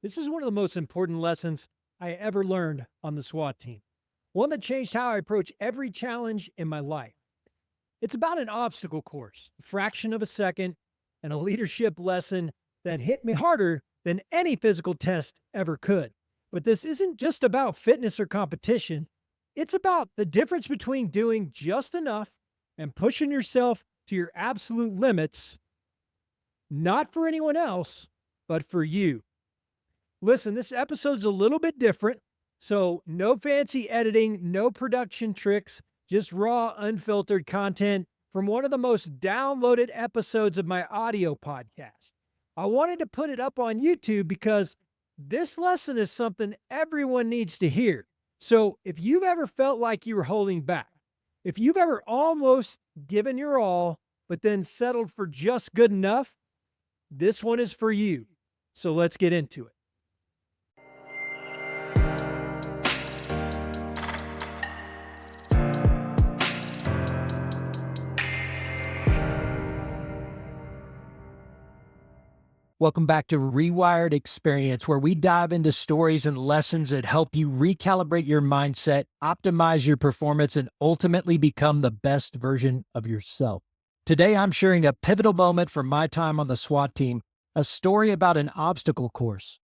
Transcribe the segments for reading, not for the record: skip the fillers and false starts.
This is one of the most important lessons I ever learned on the SWAT team. One that changed how I approach every challenge in my life. It's about an obstacle course, a fraction of a second, and a leadership lesson that hit me harder than any physical test ever could. But this isn't just about fitness or competition. It's about the difference between doing just enough and pushing yourself to your absolute limits, not for anyone else, but for you. Listen, this episode's a little bit different. So, no fancy editing, no production tricks, just raw, unfiltered content from one of the most downloaded episodes of my audio podcast. I wanted to put it up on YouTube because this lesson is something everyone needs to hear. So, if you've ever felt like you were holding back, if you've ever almost given your all, but then settled for just good enough, this one is for you. So, let's get into it. Welcome back to ReWired Experience, where we dive into stories and lessons that help you recalibrate your mindset, optimize your performance, and ultimately become the best version of yourself. Today, I'm sharing a pivotal moment from my time on the SWAT team, a story about an obstacle course,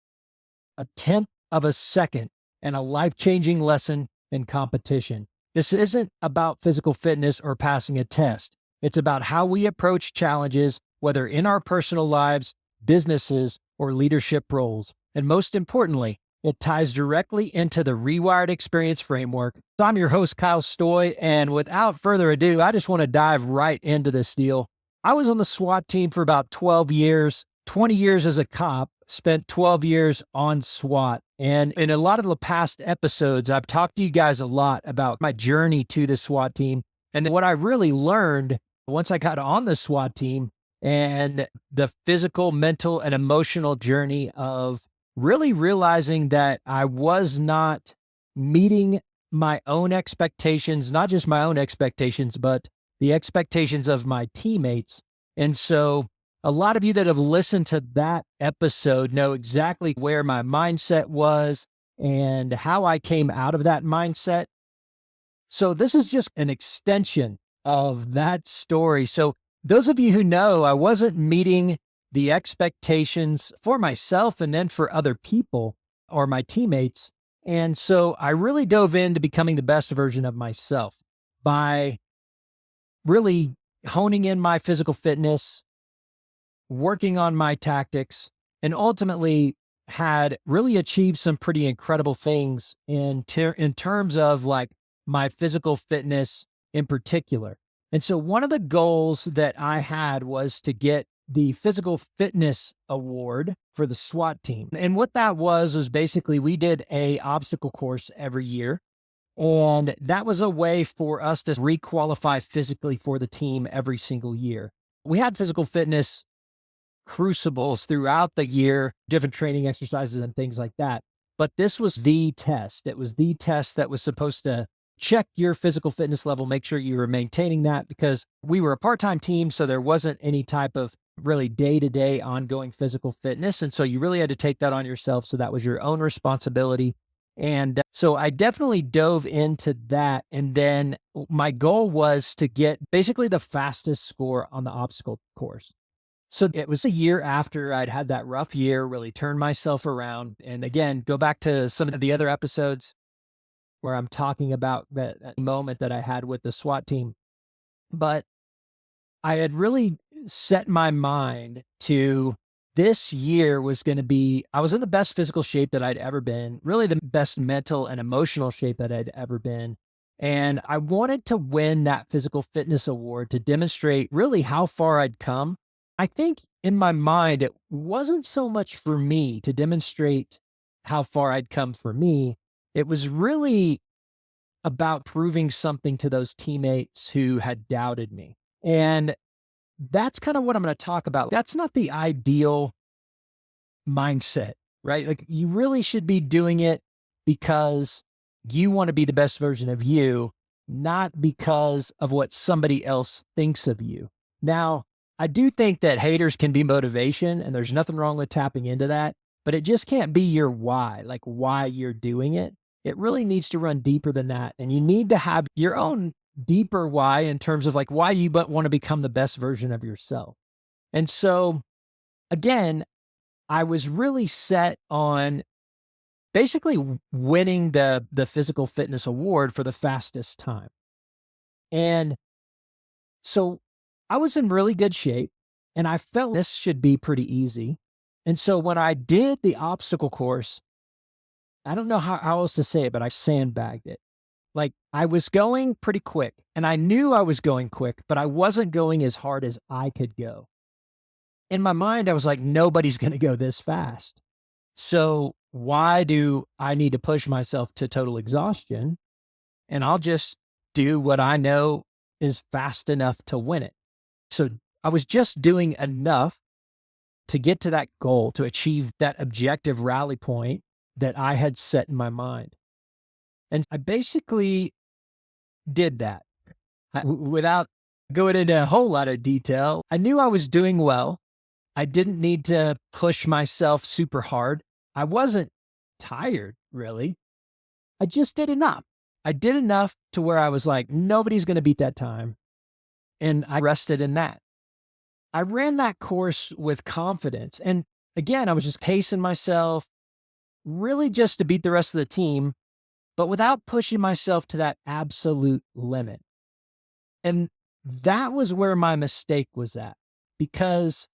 a tenth of a second, and a life-changing lesson in competition. This isn't about physical fitness or passing a test. It's about how we approach challenges, whether in our personal lives, businesses, or leadership roles. And most importantly, it ties directly into the ReWired Experience framework. So I'm your host, Kyle Stoy, and without further ado, I just want to dive right into this deal. I was on the SWAT team for about 12 years, 20 years as a cop, spent 12 years on SWAT. And in a lot of the past episodes, I've talked to you guys a lot about my journey to the SWAT team. And what I really learned once I got on the SWAT team and the physical, mental, and emotional journey of really realizing that I was not meeting my own expectations, not just my own expectations, but the expectations of my teammates. And so a lot of you that have listened to that episode know exactly where my mindset was and how I came out of that mindset. So this is just an extension of that story. So those of you who know, I wasn't meeting the expectations for myself and then for other people or my teammates. And so I really dove into becoming the best version of myself by really honing in my physical fitness, working on my tactics, and ultimately had really achieved some pretty incredible things in terms of like my physical fitness in particular. And so one of the goals that I had was to get the Physical Fitness Award for the SWAT team. And what that was basically we did a obstacle course every year. And that was a way for us to requalify physically for the team every single year. We had physical fitness crucibles throughout the year, different training exercises and things like that. But this was the test. It was the test that was supposed to check your physical fitness level, make sure you were maintaining that, because we were a part-time team. So there wasn't any type of really day-to-day ongoing physical fitness. And so you really had to take that on yourself. So that was your own responsibility. And so I definitely dove into that. And then my goal was to get basically the fastest score on the obstacle course. So it was a year after I'd had that rough year, really turned myself around. And again, go back to some of the other episodes where I'm talking about that moment that I had with the SWAT team. But I had really set my mind to this year was going to be, I was in the best physical shape that I'd ever been, really the best mental and emotional shape that I'd ever been. And I wanted to win that physical fitness award to demonstrate really how far I'd come. I think in my mind, it wasn't so much for me to demonstrate how far I'd come for me. It was really about proving something to those teammates who had doubted me. And that's kind of what I'm going to talk about. That's not the ideal mindset, right? Like you really should be doing it because you want to be the best version of you, not because of what somebody else thinks of you. Now, I do think that haters can be motivation, and there's nothing wrong with tapping into that. but it just can't be your why, like why you're doing it. It really needs to run deeper than that. And you need to have your own deeper why in terms of like why you but want to become the best version of yourself. And so again, I was really set on basically winning the physical fitness award for the fastest time. And so I was in really good shape and I felt this should be pretty easy. And so when I did the obstacle course, I don't know how else to say it, but I sandbagged it. Like I was going pretty quick and I knew I was going quick, but I wasn't going as hard as I could go. In my mind, I was like, nobody's going to go this fast. So why do I need to push myself to total exhaustion? And I'll just do what I know is fast enough to win it. So I was just doing enough to get to that goal, to achieve that objective rally point that I had set in my mind. And I basically did that without going into a whole lot of detail. I knew I was doing well. I didn't need to push myself super hard. I wasn't tired, really. I just did enough. I did enough to where I was like, nobody's going to beat that time. And I rested in that. I ran that course with confidence. And again, I was just pacing myself, really just to beat the rest of the team, but without pushing myself to that absolute limit. And that was where my mistake was at, because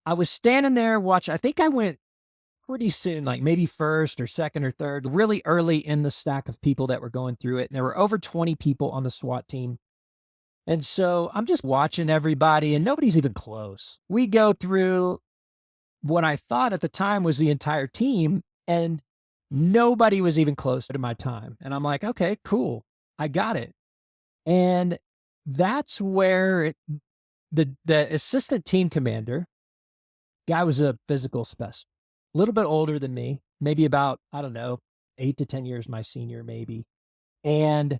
I was standing there watching. I think I went pretty soon, like maybe first or second or third, really early in the stack of people that were going through it. And there were over 20 people on the SWAT team. And so I'm just watching everybody and nobody's even close. We go through what I thought at the time was the entire team and nobody was even close to my time. And I'm like, okay, cool. I got it. And that's where the assistant team commander, guy was a physical specimen, a little bit older than me, maybe about, I don't know, 8 to 10 years my senior, maybe. And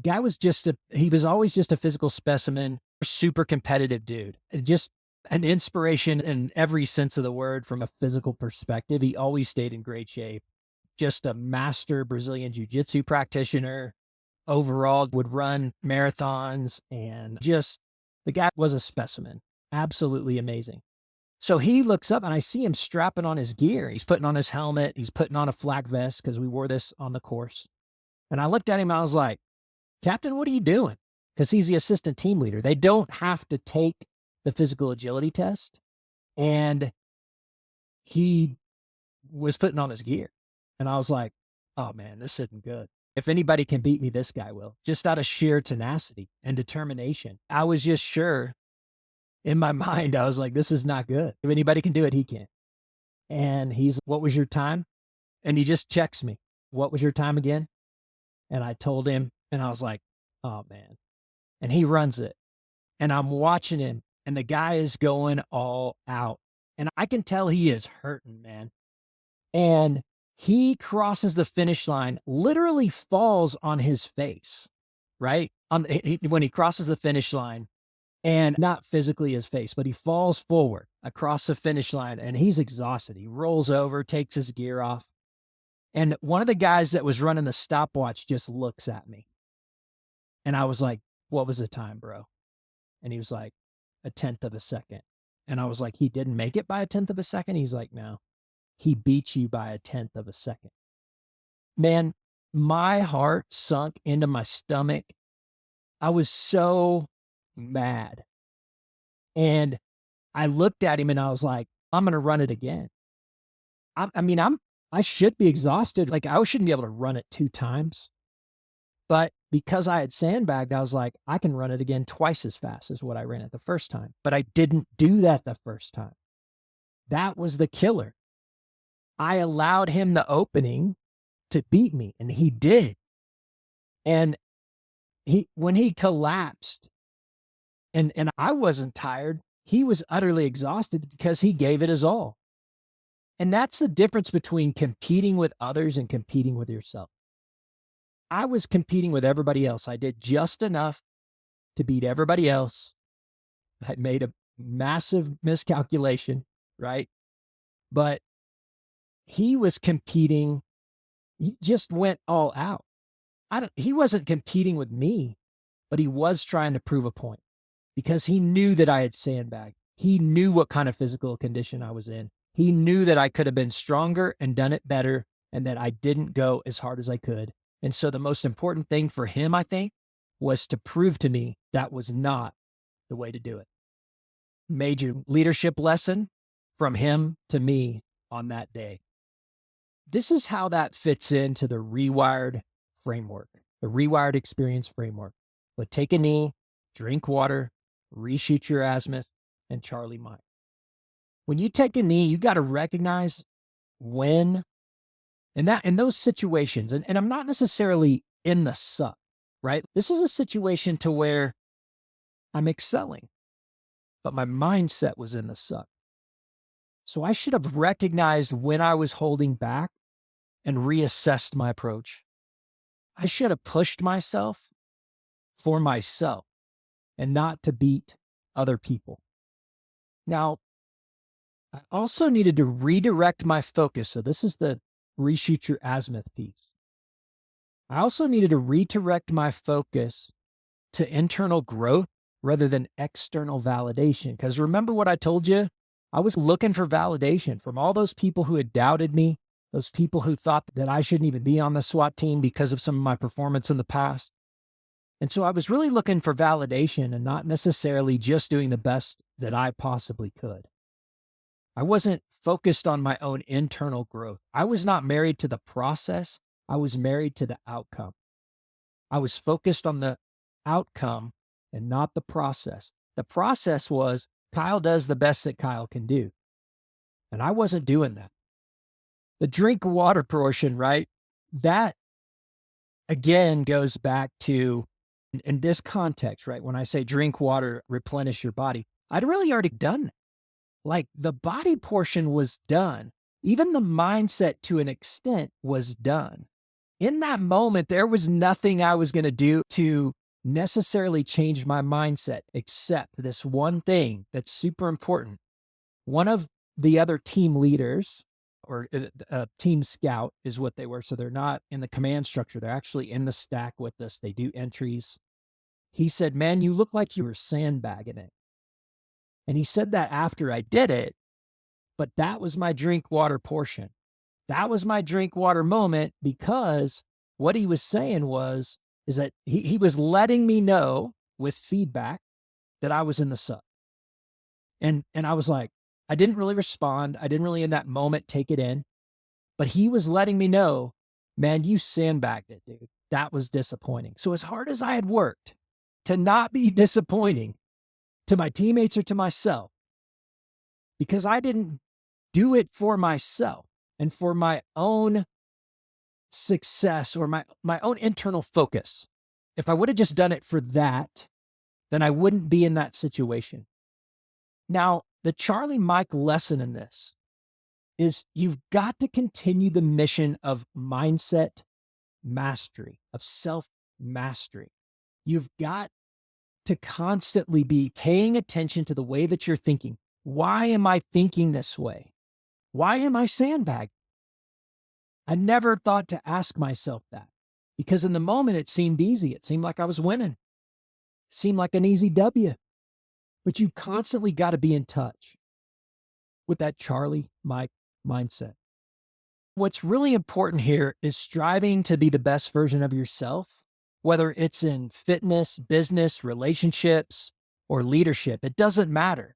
guy was he was always just a physical specimen, super competitive dude. Just an inspiration in every sense of the word from a physical perspective. He always stayed in great shape. Just a master Brazilian jiu-jitsu practitioner. Overall, would run marathons and just the guy was a specimen. Absolutely amazing. So he looks up and I see him strapping on his gear. He's putting on his helmet. He's putting on a flak vest because we wore this on the course. And I looked at him and I was like, Captain, what are you doing? Because he's the assistant team leader. They don't have to take the physical agility test. And he was putting on his gear. And I was like, oh man, this isn't good. If anybody can beat me, this guy will. Just out of sheer tenacity and determination. I was just sure in my mind, I was like, this is not good. If anybody can do it, he can. And he's, what was your time? And he just checks me. What was your time again? And I told him, and I was like, oh man. And he runs it. And I'm watching him, and the guy is going all out. And I can tell he is hurting, man. And he crosses the finish line, literally falls on his face, right? When he crosses the finish line, and not physically his face, but he falls forward across the finish line and he's exhausted. He rolls over, takes his gear off. And one of the guys that was running the stopwatch just looks at me. And I was like, what was the time, bro? And he was like, 1/10 of a second. And I was like, he didn't make it by 1/10 of a second? He's like, no, he beat you by 1/10 of a second. Man, my heart sunk into my stomach. I was so mad. And I looked at him and I was like, I'm going to run it again. I should be exhausted. Like I shouldn't be able to run it 2 times. But because I had sandbagged, I was like, I can run it again twice as fast as what I ran it the first time. But I didn't do that the first time. That was the killer. I allowed him the opening to beat me, and he did. And when he collapsed, and I wasn't tired, he was utterly exhausted because he gave it his all. And that's the difference between competing with others and competing with yourself. I was competing with everybody else. I did just enough to beat everybody else. I made a massive miscalculation, right? But he was competing. He just went all out. He wasn't competing with me, but he was trying to prove a point because he knew that I had sandbagged. He knew what kind of physical condition I was in. He knew that I could have been stronger and done it better and that I didn't go as hard as I could. And so the most important thing for him, I think, was to prove to me that was not the way to do it. Major leadership lesson from him to me on that day. This is how that fits into the ReWired framework, the ReWired experience framework. But take a knee, drink water, reshoot your azimuth, and Charlie Mike. When you take a knee, you got to recognize when, in those situations, and I'm not necessarily in the suck, right? This is a situation to where I'm excelling, but my mindset was in the suck. So I should have recognized when I was holding back and reassessed my approach. I should have pushed myself for myself and not to beat other people. Now, I also needed to redirect my focus. So this is the reshoot your azimuth piece. I also needed to redirect my focus to internal growth rather than external validation. Because remember what I told you? I was looking for validation from all those people who had doubted me, those people who thought that I shouldn't even be on the SWAT team because of some of my performance in the past. And so I was really looking for validation and not necessarily just doing the best that I possibly could. I wasn't focused on my own internal growth. I was not married to the process. I was married to the outcome. I was focused on the outcome and not the process. The process was Kyle does the best that Kyle can do. And I wasn't doing that. The drink water portion, right? That again goes back to, in this context, right? When I say drink water, replenish your body, I'd really already done it. Like the body portion was done. Even the mindset to an extent was done. In that moment, there was nothing I was going to do to necessarily change my mindset, except this one thing that's super important. One of the other team leaders, or a team scout is what they were. So they're not in the command structure. They're actually in the stack with us. They do entries. He said, "Man, you look like you were sandbagging it." And he said that after I did it, but that was my drink water portion. That was my drink water moment, because what he was saying is that he was letting me know with feedback that I was in the suck. And I was like, I didn't really respond. I didn't really in that moment take it in, but he was letting me know, man, you sandbagged it, dude. That was disappointing. So as hard as I had worked to not be disappointing to my teammates or to myself, because I didn't do it for myself and for my own success or my own internal focus. If I would have just done it for that, then I wouldn't be in that situation. Now, the Charlie Mike lesson in this is you've got to continue the mission of mindset mastery, of self-mastery. You've got to constantly be paying attention to the way that you're thinking. Why am I thinking this way? Why am I sandbagged? I never thought to ask myself that, because in the moment it seemed easy. It seemed like I was winning. It seemed like an easy W. But you constantly got to be in touch with that Charlie Mike mindset. What's really important here is striving to be the best version of yourself, whether it's in fitness, business, relationships, or leadership. It doesn't matter.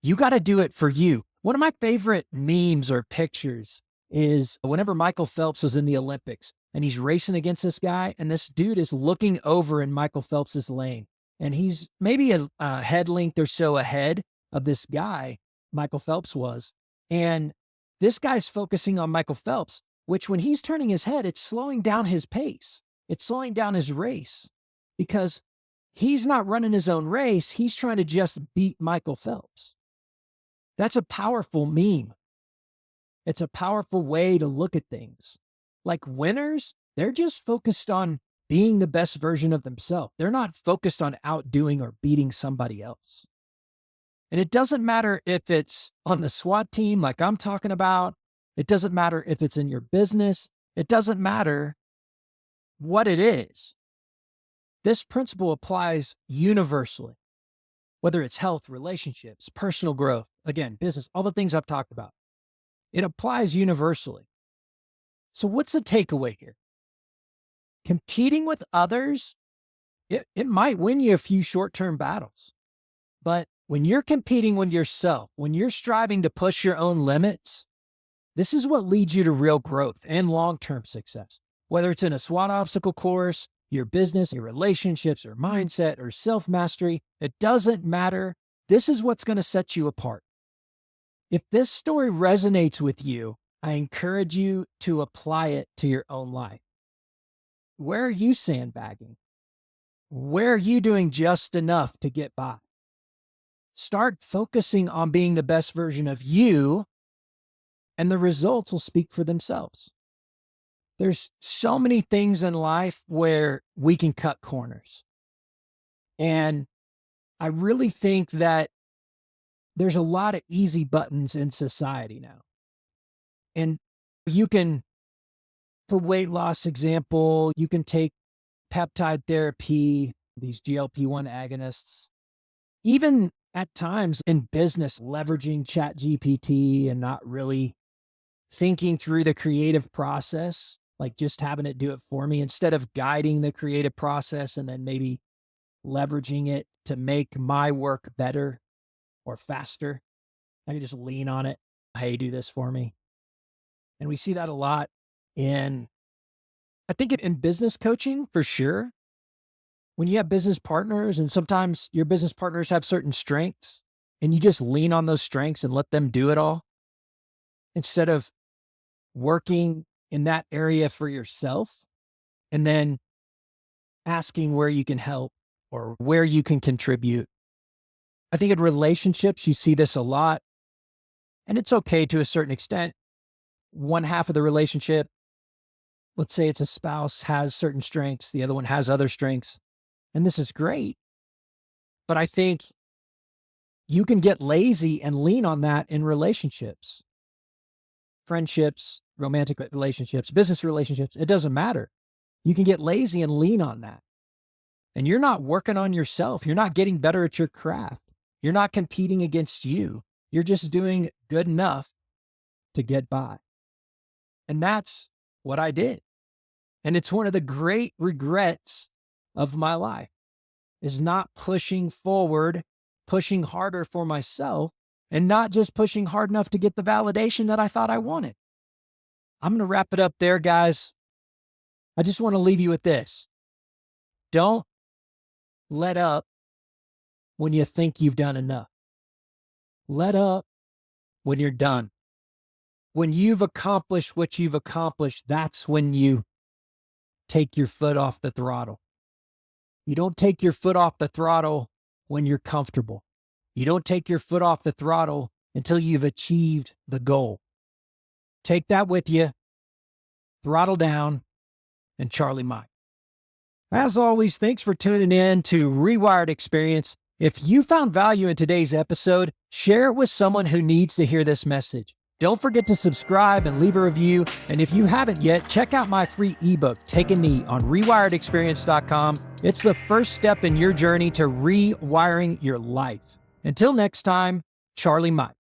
You got to do it for you. One of my favorite memes or pictures is whenever Michael Phelps was in the Olympics and he's racing against this guy, and this dude is looking over in Michael Phelps's lane, and he's maybe a head length or so ahead of this guy, Michael Phelps was. And this guy's focusing on Michael Phelps, which when he's turning his head, it's slowing down his pace. It's slowing down his race, because he's not running his own race. He's trying to just beat Michael Phelps. That's a powerful meme. It's a powerful way to look at things. Like winners, they're just focused on being the best version of themselves. They're not focused on outdoing or beating somebody else. And it doesn't matter if it's on the SWAT team, like I'm talking about, It doesn't matter if it's in your business. It doesn't matter what it is. This principle applies universally, whether it's health, relationships, personal growth, again, business, all the things I've talked about. It applies universally. So what's the takeaway here? Competing with others, it might win you a few short-term battles. But when you're competing with yourself, when you're striving to push your own limits, this is what leads you to real growth and long-term success. Whether it's in a SWAT obstacle course, your business, your relationships, or mindset, or self-mastery, it doesn't matter. This is what's going to set you apart. If this story resonates with you, I encourage you to apply it to your own life. Where are you sandbagging? Where are you doing just enough to get by? Start focusing on being the best version of you, and the results will speak for themselves. There's so many things in life where we can cut corners. And I really think that there's a lot of easy buttons in society now. And you can, for weight loss example, you can take peptide therapy, these GLP-1 agonists, even at times in business, leveraging ChatGPT and not really thinking through the creative process, like just having it do it for me instead of guiding the creative process and then maybe leveraging it to make my work better or faster. I can just lean on it. Hey, do this for me. And we see that a lot I think in business coaching for sure. When you have business partners and sometimes your business partners have certain strengths and you just lean on those strengths and let them do it all instead of working in that area for yourself and then asking where you can help or where you can contribute. I think in relationships, you see this a lot, and it's okay to a certain extent. One half of the relationship, let's say it's a spouse, has certain strengths, the other one has other strengths, and this is great. But I think you can get lazy and lean on that in relationships, friendships, romantic relationships, business relationships. It doesn't matter. You can get lazy and lean on that. And you're not working on yourself. You're not getting better at your craft. You're not competing against you. You're just doing good enough to get by. And that's what I did. And it's one of the great regrets of my life is not pushing forward, pushing harder for myself, and not just pushing hard enough to get the validation that I thought I wanted. I'm going to wrap it up there, guys. I just want to leave you with this. Don't let up when you think you've done enough. Let up when you're done. When you've accomplished what you've accomplished, that's when you take your foot off the throttle. You don't take your foot off the throttle when you're comfortable. You don't take your foot off the throttle until you've achieved the goal. Take that with you. Throttle down, and Charlie Mike. As always, thanks for tuning in to ReWired Experience. If you found value in today's episode, share it with someone who needs to hear this message. Don't forget to subscribe and leave a review. And if you haven't yet, check out my free ebook, Take a Knee, on rewiredexperience.com. It's the first step in your journey to rewiring your life. Until next time, Charlie Mike.